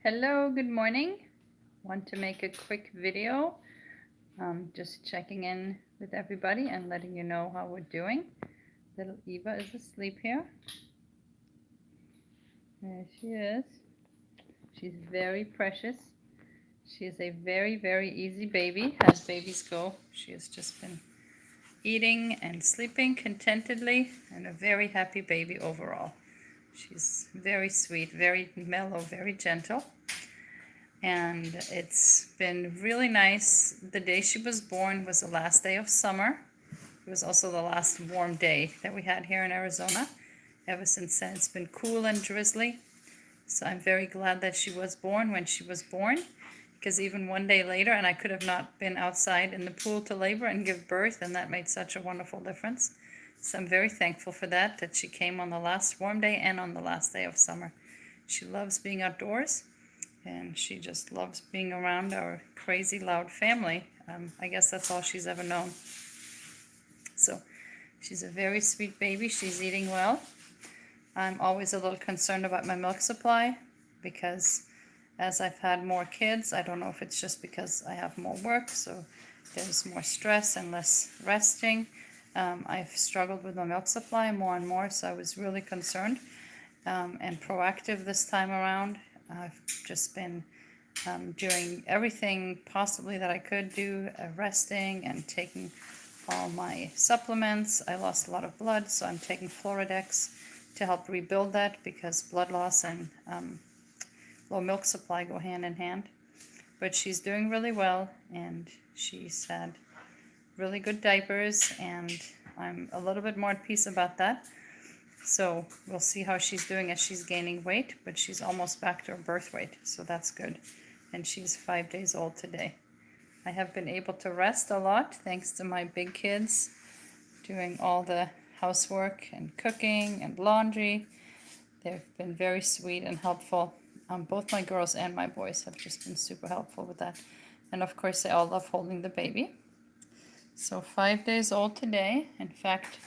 Hello, good morning. Want to make a quick video, just checking in with everybody and letting you know how we're doing. Little Eva is asleep here. There she is. She's very precious. She is a very, very easy baby, as babies go. She has just been eating and sleeping contentedly and a very happy baby overall. She's very sweet, very mellow, very gentle. And it's been really nice. The day she was born was the last day of summer. It was also the last warm day that we had here in Arizona. Ever since then, it's been cool and drizzly. So I'm very glad that she was born when she was born, because even one day later, and I could have not been outside in the pool to labor and give birth, and that made such a wonderful difference. So I'm very thankful for that she came on the last warm day and on the last day of summer. She loves being outdoors. And she just loves being around our crazy loud family. I guess that's all she's ever known. So she's a very sweet baby. She's eating well. I'm always a little concerned about my milk supply because as I've had more kids, I don't know if it's just because I have more work, so there's more stress and less resting. I've struggled with my milk supply more and more, so I was really concerned and proactive this time around. I've just been doing everything possibly that I could do, resting and taking all my supplements. I lost a lot of blood, so I'm taking Floridex to help rebuild that because blood loss and low milk supply go hand in hand. But she's doing really well, and she's had really good diapers, and I'm a little bit more at peace about that. So we'll see how she's doing as she's gaining weight, but she's almost back to her birth weight, so that's good. And she's 5 days old today. I have been able to rest a lot thanks to my big kids doing all the housework and cooking and laundry. They've been very sweet and helpful. Both my girls and my boys have just been super helpful with that. And of course, they all love holding the baby. So 5 days old today. In fact,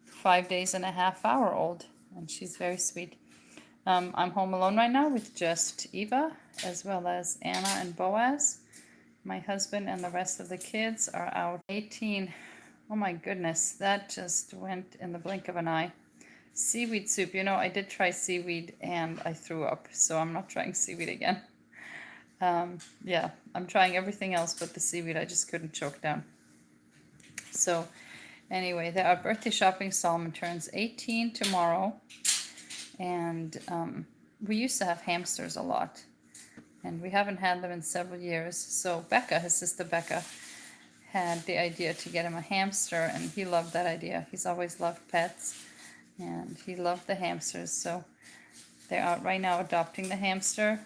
5 days and a half hour old, and she's very sweet. I'm home alone right now with just Eva, as well as Anna and Boaz. My husband and the rest of the kids are out. 18. Oh my goodness, that just went in the blink of an eye. Seaweed soup. You know, I did try seaweed and I threw up, so I'm not trying seaweed again. Yeah, I'm trying everything else but the seaweed. I just couldn't choke down. So anyway, they're out birthday shopping. Solomon turns 18 tomorrow. And we used to have hamsters a lot. And we haven't had them in several years. So Becca, his sister Becca, had the idea to get him a hamster. And he loved that idea. He's always loved pets. And he loved the hamsters. So they're out right now adopting the hamster.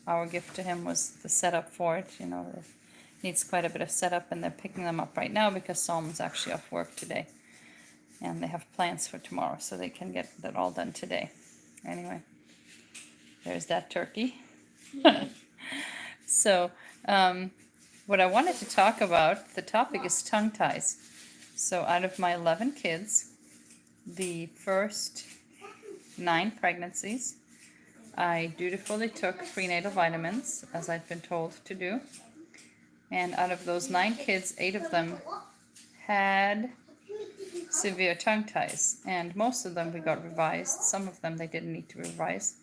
Our gift to him was the setup for it. You know, it needs quite a bit of setup, and they're picking them up right now because Solomon's actually off work today. And they have plans for tomorrow, so they can get that all done today. Anyway, there's that turkey. So, what I wanted to talk about, the topic is tongue ties. So out of my 11 kids, the first 9 pregnancies, I dutifully took prenatal vitamins, as I'd been told to do. And out of those 9 kids, 8 of them had severe tongue ties. And most of them we got revised. Some of them they didn't need to be revised.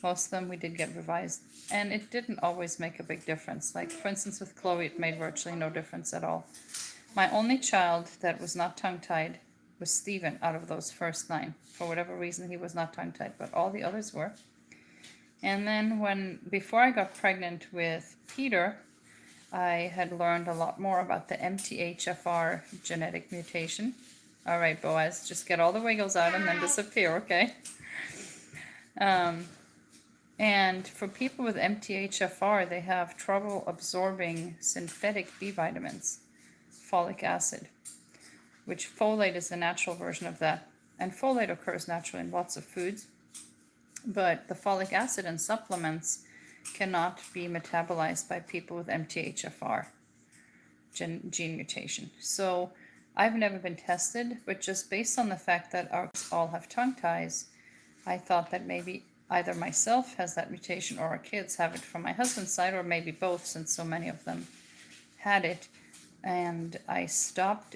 Most of them we did get revised. And it didn't always make a big difference. Like, for instance, with Chloe, it made virtually no difference at all. My only child that was not tongue-tied was Stephen out of those first 9. For whatever reason, he was not tongue-tied, but all the others were. And then before I got pregnant with Peter, I had learned a lot more about the MTHFR genetic mutation. All right, Boaz, just get all the wiggles out and then disappear, okay? And for people with MTHFR, they have trouble absorbing synthetic B vitamins, folic acid, which folate is the natural version of that. And folate occurs naturally in lots of foods, but the folic acid in supplements cannot be metabolized by people with MTHFR gene mutation. So I've never been tested, but just based on the fact that our all have tongue ties, I thought that maybe either myself has that mutation or our kids have it from my husband's side, or maybe both, since so many of them had it. And I stopped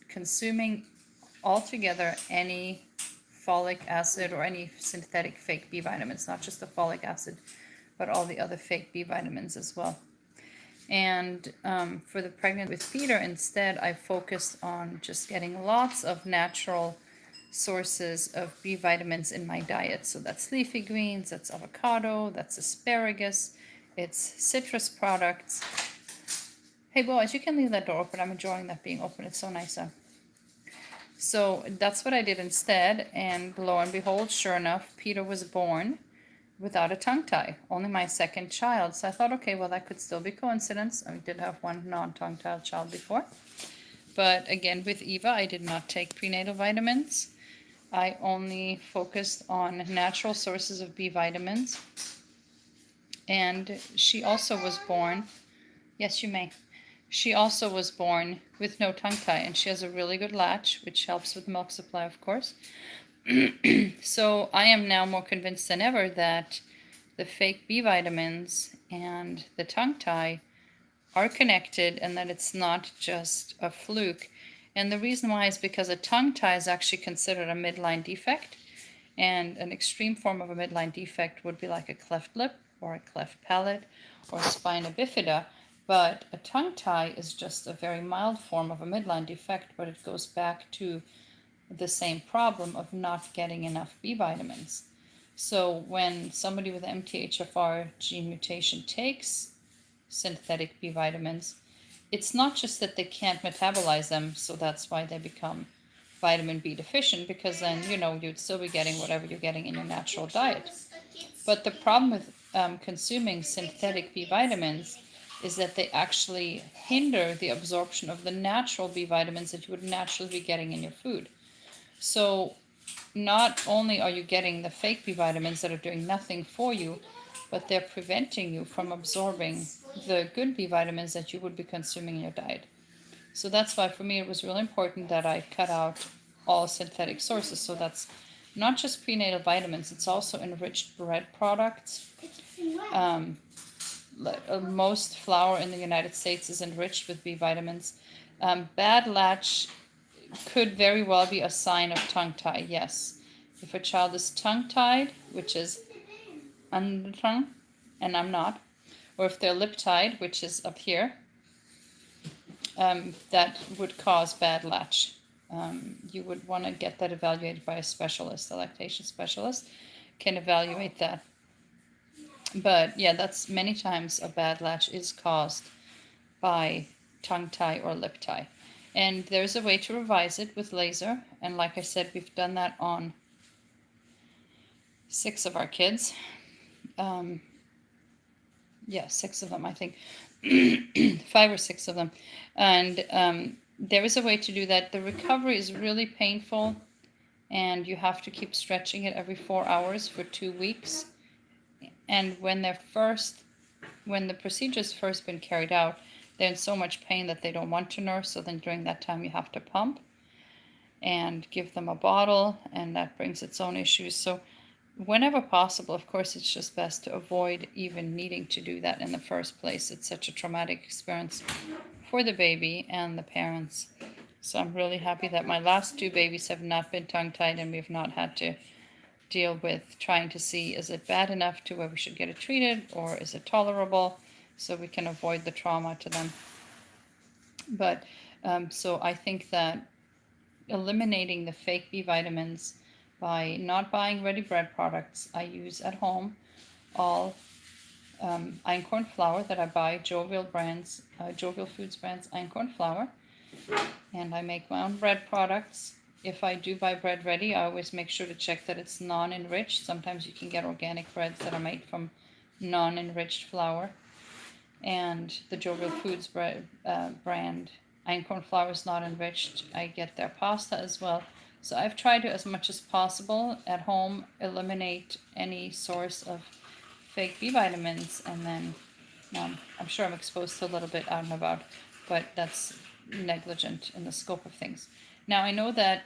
consuming altogether any folic acid or any synthetic fake B vitamins, not just the folic acid, but all the other fake B vitamins as well. And for the pregnant with Peter, instead, I focused on just getting lots of natural sources of B vitamins in my diet. So that's leafy greens, that's avocado, that's asparagus, it's citrus products. Hey boys, you can leave that door open. I'm enjoying that being open. It's so nice. So that's what I did instead. And lo and behold, sure enough, Peter was born without a tongue tie, only my second child. So I thought, okay, well, that could still be coincidence. I did have one non-tongue tied child before. But again, with Eva, I did not take prenatal vitamins. I only focused on natural sources of B vitamins. And she also was born, yes, you may. She also was born with no tongue tie, and she has a really good latch, which helps with milk supply, of course. So I am now more convinced than ever that the fake B vitamins and the tongue tie are connected, and that it's not just a fluke. And the reason why is because a tongue tie is actually considered a midline defect, and an extreme form of a midline defect would be like a cleft lip or a cleft palate or spina bifida. But a tongue tie is just a very mild form of a midline defect, but it goes back to the same problem of not getting enough B vitamins. So when somebody with MTHFR gene mutation takes synthetic B vitamins, it's not just that they can't metabolize them, so that's why they become vitamin B deficient, because then, you'd still be getting whatever you're getting in your natural diet. But the problem with consuming synthetic B vitamins is that they actually hinder the absorption of the natural B vitamins that you would naturally be getting in your food. So not only are you getting the fake B vitamins that are doing nothing for you, but they're preventing you from absorbing the good B vitamins that you would be consuming in your diet. So that's why for me it was really important that I cut out all synthetic sources. So that's not just prenatal vitamins, it's also enriched bread products. Most flour in the United States is enriched with B vitamins. Bad latch could very well be a sign of tongue tie, yes. If a child is tongue tied, which is under the tongue, and I'm not, or if they're lip tied, which is up here, that would cause bad latch. You would want to get that evaluated by a specialist. A lactation specialist can evaluate that. But yeah, that's many times a bad latch is caused by tongue tie or lip tie. And there's a way to revise it with laser. And like I said, we've done that on 6 of our kids. Yeah, 6 of them, I think. 5 or 6 of them. And there is a way to do that. The recovery is really painful, and you have to keep stretching it every 4 hours for 2 weeks. And when the procedure's first been carried out, they're in so much pain that they don't want to nurse. So then during that time you have to pump and give them a bottle, and that brings its own issues. So whenever possible, of course, it's just best to avoid even needing to do that in the first place. It's such a traumatic experience for the baby and the parents. So I'm really happy that my last 2 babies have not been tongue-tied, and we've not had to deal with trying to see, is it bad enough to where we should get it treated, or is it tolerable, so we can avoid the trauma to them. But so I think that eliminating the fake B vitamins by not buying ready bread products, I use at home all einkorn flour that I buy, Jovial Foods brands einkorn flour, and I make my own bread products. If I do buy bread ready, I always make sure to check that it's non-enriched. Sometimes you can get organic breads that are made from non-enriched flour. And the Jovial Foods brand einkorn flour is not enriched. I get their pasta as well. So I've tried to, as much as possible at home, eliminate any source of fake B vitamins. And then I'm sure I'm exposed to a little bit out and about, but that's negligent in the scope of things. Now I know that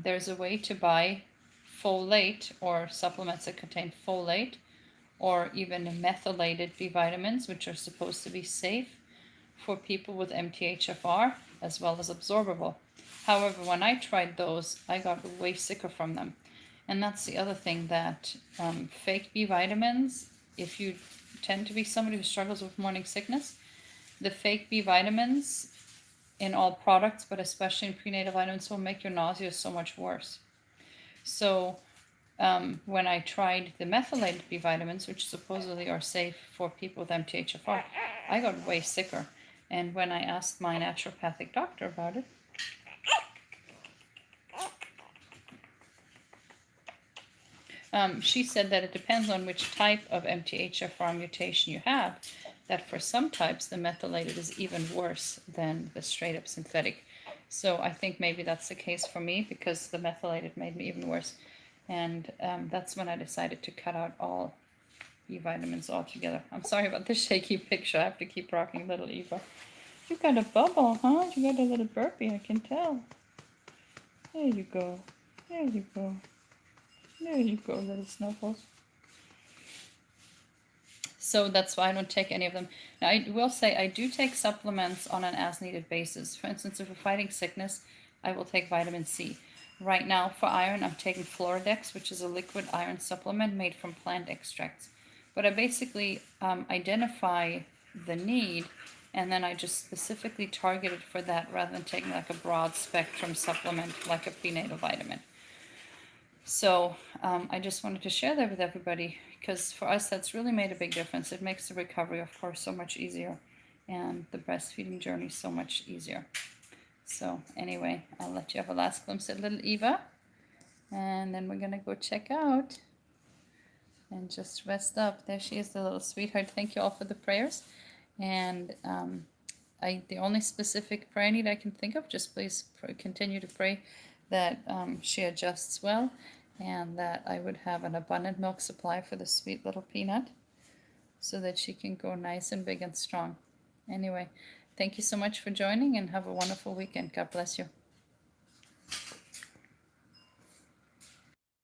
there's a way to buy folate or supplements that contain folate or even methylated B vitamins, which are supposed to be safe for people with MTHFR as well as absorbable. However, when I tried those, I got way sicker from them. And that's the other thing, that fake B vitamins, if you tend to be somebody who struggles with morning sickness, the fake B vitamins in all products, but especially in prenatal vitamins, will make your nausea so much worse. So when I tried the methylated B vitamins, which supposedly are safe for people with MTHFR, I got way sicker. And when I asked my naturopathic doctor about it, she said that it depends on which type of MTHFR mutation you have, that for some types the methylated is even worse than the straight up synthetic. So I think maybe that's the case for me, because the methylated made me even worse. And that's when I decided to cut out all B vitamins altogether. I'm sorry about the shaky picture. I have to keep rocking little Eva. You got a bubble, huh? You got a little burpee, I can tell. There you go. There you go. There you go, little snuffles. So that's why I don't take any of them. Now, I will say I do take supplements on an as-needed basis. For instance, if we're fighting sickness, I will take vitamin C. Right now, for iron, I'm taking Floridex, which is a liquid iron supplement made from plant extracts. But I basically identify the need, and then I just specifically target it for that, rather than taking like a broad spectrum supplement like a prenatal vitamin. So I just wanted to share that with everybody, because for us that's really made a big difference. It makes the recovery, of course, so much easier, and the breastfeeding journey so much easier. So anyway, I'll let you have a last glimpse at little Eva, and then we're gonna go check out and just rest up. There she is, the little sweetheart. Thank you all for the prayers. And the only specific prayer need I can think of, just please continue to pray that she adjusts well, and that I would have an abundant milk supply for the sweet little peanut, so that she can grow nice and big and strong. Anyway, thank you so much for joining, and have a wonderful weekend. God bless you.